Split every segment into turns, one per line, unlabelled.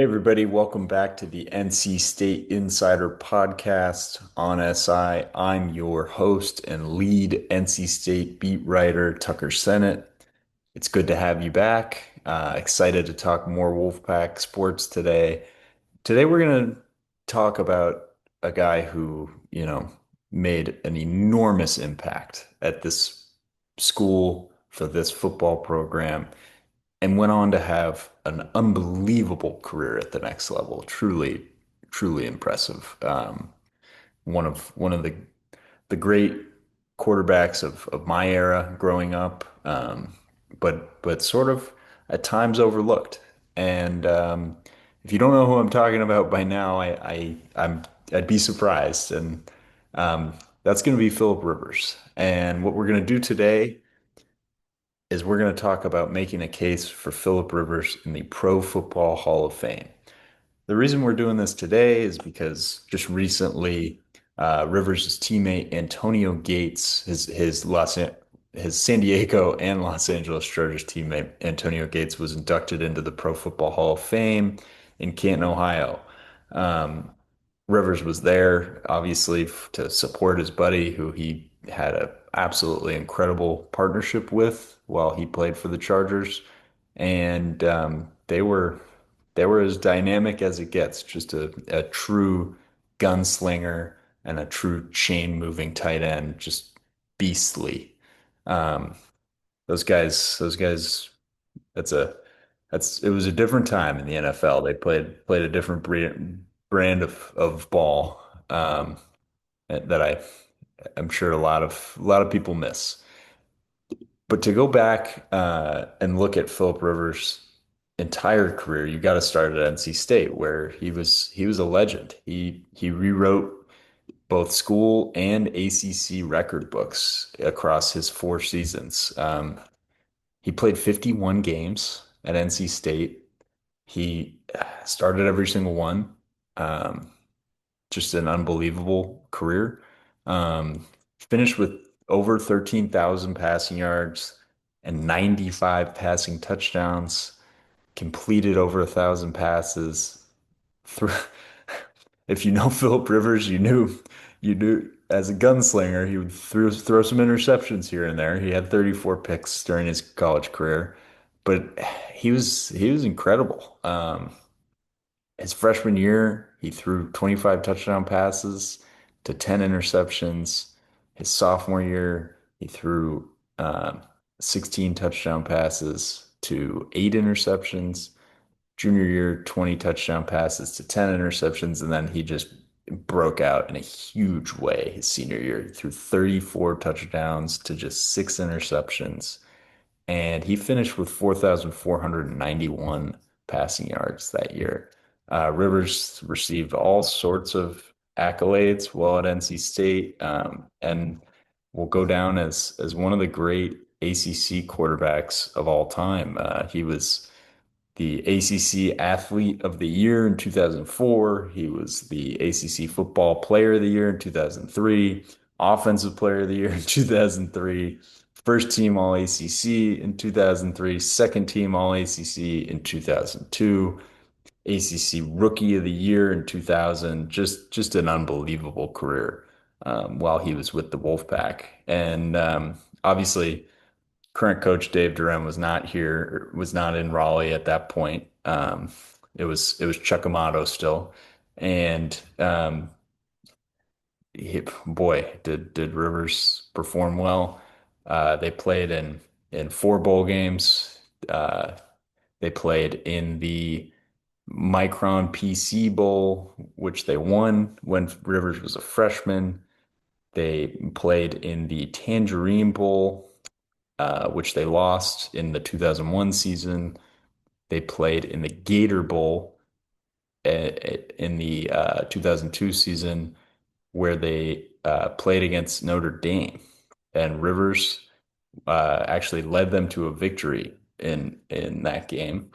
Hey everybody, welcome back to the NC State Insider Podcast on SI. I'm your host and lead NC State beat writer, Tucker Sennett. It's good to have you back. Excited to talk more Wolfpack sports today. Today we're going to talk about a guy who, made an enormous impact at this school for this football program and went on to have an unbelievable career at the next level. Truly, truly impressive. One of the great quarterbacks of my era growing up, but sort of at times overlooked. And if you don't know who I'm talking about by now, I'd be surprised. And that's going to be Phillip Rivers. And what we're going to do today is we're going to talk about making a case for Phillip Rivers in the Pro Football Hall of Fame. The reason we're doing this today is because just recently, Rivers' teammate Antonio Gates, his San Diego and Los Angeles Chargers teammate Antonio Gates was inducted into the Pro Football Hall of Fame in Canton, Ohio. Um, Rivers was there, obviously, to support his buddy, who he had a absolutely incredible partnership with while he played for the Chargers, and they were as dynamic as it gets. Just a true gunslinger and a true chain moving tight end, just beastly. Um, those guys. That's a that's it was a different time in the NFL. They played a different brand of ball that I'm sure a lot of people miss. But to go back and look at Philip Rivers' entire career, you got to start at NC State, where he was a legend. He rewrote both school and ACC record books across his 4 seasons. He played 51 games at NC State. He started every single one. Um, just an unbelievable career. Um, Finished with over 13,000 passing yards and 95 passing touchdowns, completed over 1,000 passes. Through, if you know Philip Rivers, you knew as a gunslinger, he would throw some interceptions here and there. He had 34 picks during his college career, but he was incredible. His freshman year, he threw 25 touchdown passes to 10 interceptions. His sophomore year, he threw 16 touchdown passes to 8 interceptions. Junior year, 20 touchdown passes to 10 interceptions. And then he just broke out in a huge way his senior year. He threw 34 touchdowns to just 6 interceptions, and he finished with 4,491 passing yards that year. Rivers received all sorts of accolades while at NC State, and will go down as one of the great ACC quarterbacks of all time. He was the ACC Athlete of the Year in 2004. He was the ACC Football Player of the Year in 2003, Offensive Player of the Year in 2003, first team All ACC in 2003, second team All ACC in 2002, ACC Rookie of the Year in 2000. Just an unbelievable career while he was with the Wolfpack. And obviously, current coach Dave Duran was not in Raleigh at that point. It was Chuck Amato still, and boy, did Rivers perform well. They played in 4 bowl games. Uh, they played in the Micron PC Bowl, which they won when Rivers was a freshman. They played in the Tangerine Bowl, which they lost in the 2001 season. They played in the Gator Bowl in the 2002 season, where they played against Notre Dame, and Rivers actually led them to a victory in that game.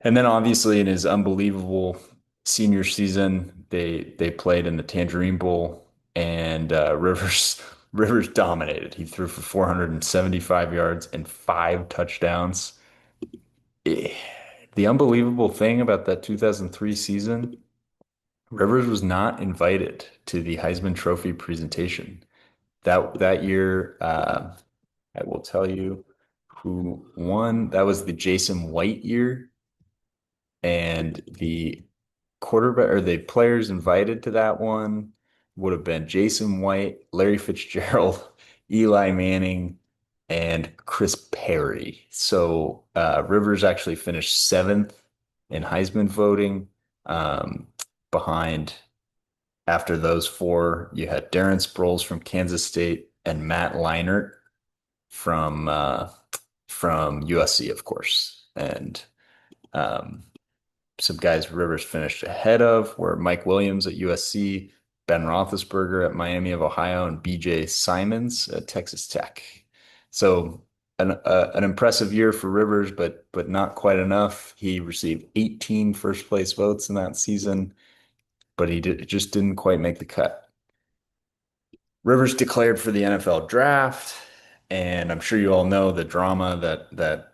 And then obviously in his unbelievable senior season, they played in the Tangerine Bowl, and Rivers dominated. He threw for 475 yards and 5 touchdowns. Eh, the unbelievable thing about that 2003 season, Rivers was not invited to the Heisman Trophy presentation. That year, I will tell you who won. That was the Jason White year, and the quarterback or the players invited to that one would have been Jason White, Larry Fitzgerald, Eli Manning, and Chris Perry. So Rivers actually finished seventh in Heisman voting. Um, behind after those four, you had Darren Sproles from Kansas State and Matt Leinart from from USC, of course. And um, some guys Rivers finished ahead of were Mike Williams at USC, Ben Roethlisberger at Miami of Ohio, and BJ Simons at Texas Tech. So an impressive year for Rivers, but not quite enough. He received 18 first place votes in that season, but just didn't quite make the cut. Rivers declared for the NFL draft, and I'm sure you all know the drama that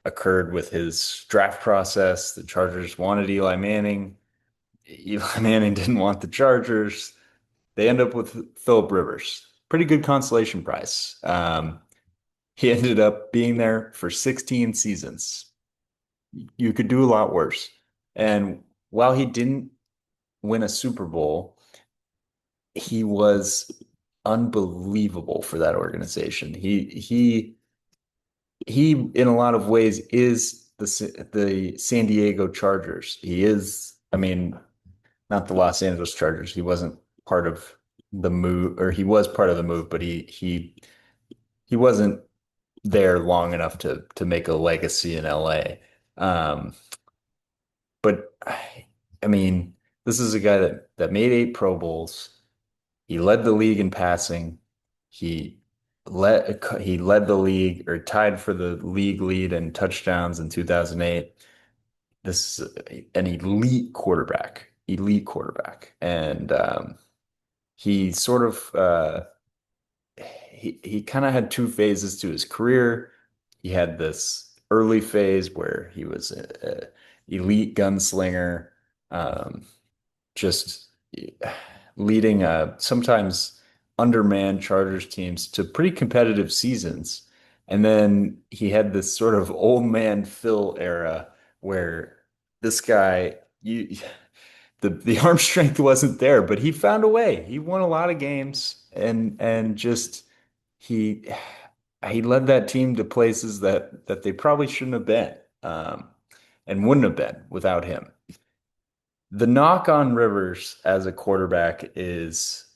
occurred with his draft process. The Chargers wanted Eli Manning. Eli Manning didn't want the Chargers. They end up with Phillip Rivers. Pretty good consolation prize. He ended up being there for 16 seasons. You could do a lot worse. And while he didn't win a Super Bowl, he was unbelievable for that organization. He in a lot of ways is the San Diego Chargers. He is, I mean, not the Los Angeles Chargers. He wasn't part of the move, or he was part of the move, but he wasn't there long enough to make a legacy in LA. But I mean, this is a guy that made 8 Pro Bowls. He led the league in passing. He he led the league or tied for the league lead in touchdowns in 2008. This is an elite quarterback, and he sort of he kind of had two phases to his career. He had this early phase where he was a elite gunslinger, um, just leading sometimes undermanned Chargers teams to pretty competitive seasons. And then he had this sort of old man Phil era where this guy, the arm strength wasn't there, but he found a way. He won a lot of games and just he he led that team to places that they probably shouldn't have been, and wouldn't have been without him. The knock on Rivers as a quarterback is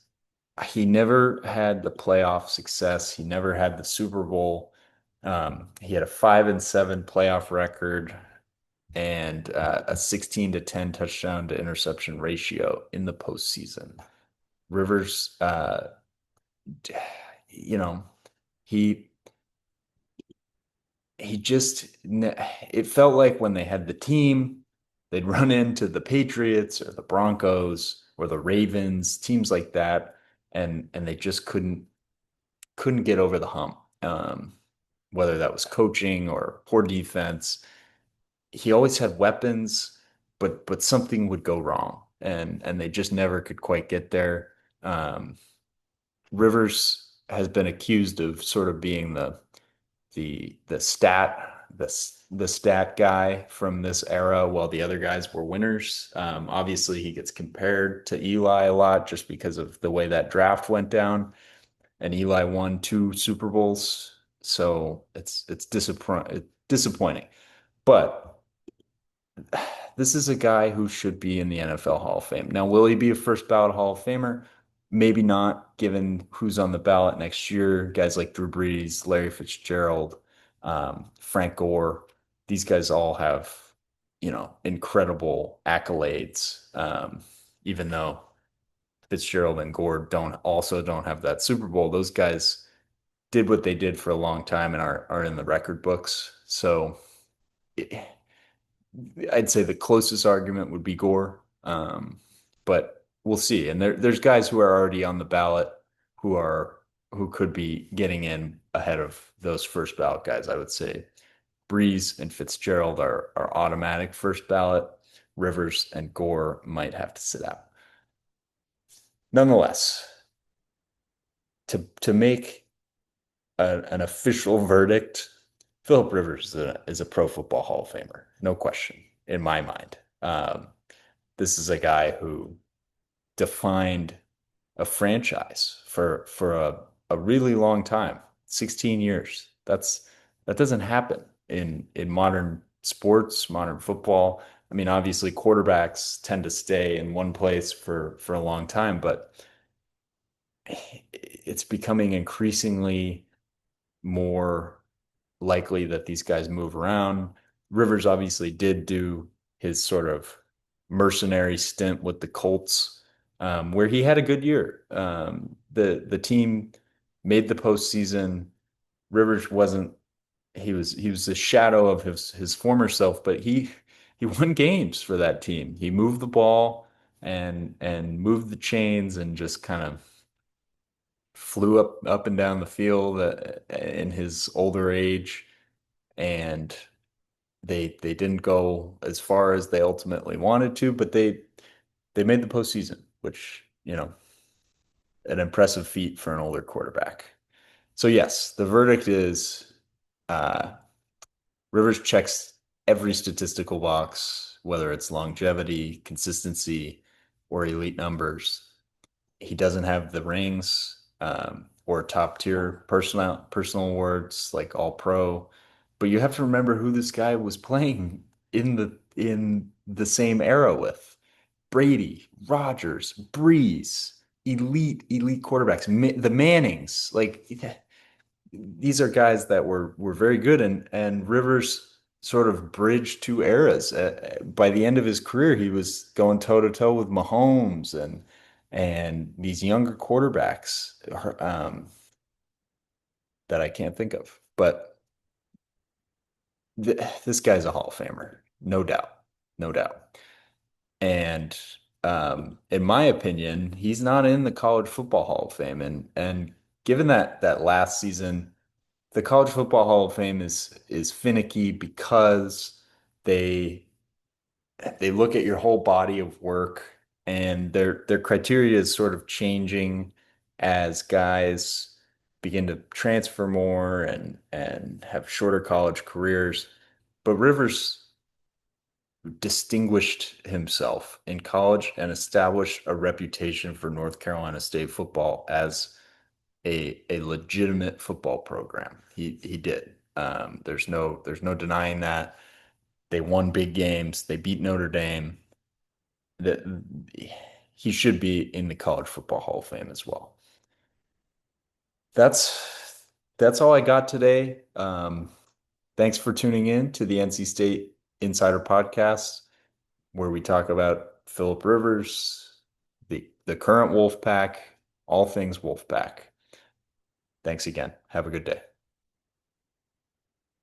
he never had the playoff success. He never had the Super Bowl. He had a 5-7 playoff record and a 16-10 touchdown to interception ratio in the postseason. Rivers, you know, he he just it felt like when they had the team, they'd run into the Patriots or the Broncos or the Ravens, teams like that, and they just couldn't get over the hump. Whether that was coaching or poor defense, he always had weapons, but something would go wrong, and they just never could quite get there. Rivers has been accused of sort of being the the stat guy from this era while the other guys were winners. Obviously, he gets compared to Eli a lot just because of the way that draft went down, and Eli won 2 Super Bowls, so it's disappointing. But this is a guy who should be in the NFL Hall of Fame. Now, will he be a first ballot Hall of Famer? Maybe not, given who's on the ballot next year. Guys like Drew Brees, Larry Fitzgerald, Frank Gore. These guys all have, incredible accolades. Even though Fitzgerald and Gore don't have that Super Bowl, those guys did what they did for a long time and are in the record books. So I'd say the closest argument would be Gore. But we'll see. And there's guys who are already on the ballot who could be getting in ahead of those first ballot guys, I would say. Breeze and Fitzgerald are automatic first ballot. Rivers and Gore might have to sit out. Nonetheless, to make an official verdict, Philip Rivers is a Pro Football Hall of Famer, no question in my mind. This is a guy who defined a franchise for a really long time, 16 years. That doesn't happen in modern sports, modern football. I mean, obviously quarterbacks tend to stay in one place for a long time, but it's becoming increasingly more likely that these guys move around. Rivers obviously did do his sort of mercenary stint with the Colts, where he had a good year. The team made the postseason. Rivers wasn't he was a shadow of his former self, but he won games for that team. He moved the ball and moved the chains and just kind of flew up and down the field in his older age, and they didn't go as far as they ultimately wanted to, but they made the postseason, which, an impressive feat for an older quarterback. So yes, the verdict is uh, Rivers checks every statistical box, whether it's longevity, consistency, or elite numbers. He doesn't have the rings or top tier personal awards like All Pro, but you have to remember who this guy was playing in the same era with. Brady, Rodgers, Breeze, elite quarterbacks, the Mannings. Like these are guys that were very good, and Rivers sort of bridged two eras. By the end of his career, he was going toe to toe with Mahomes and these younger quarterbacks that I can't think of. But this guy's a Hall of Famer, no doubt, no doubt. And in my opinion, he's not in the College Football Hall of Fame. And given that last season, the College Football Hall of Fame is finicky because they they look at your whole body of work, and their criteria is sort of changing as guys begin to transfer more and have shorter college careers. But Rivers distinguished himself in college and established a reputation for North Carolina State football as a legitimate football program. He did. There's no denying that. They won big games. They beat Notre Dame. That he should be in the College Football Hall of Fame as well. That's all I got today. Thanks for tuning in to the NC State Insider Podcast, where we talk about Philip Rivers, the current Wolfpack, all things Wolfpack. Thanks again. Have a good day.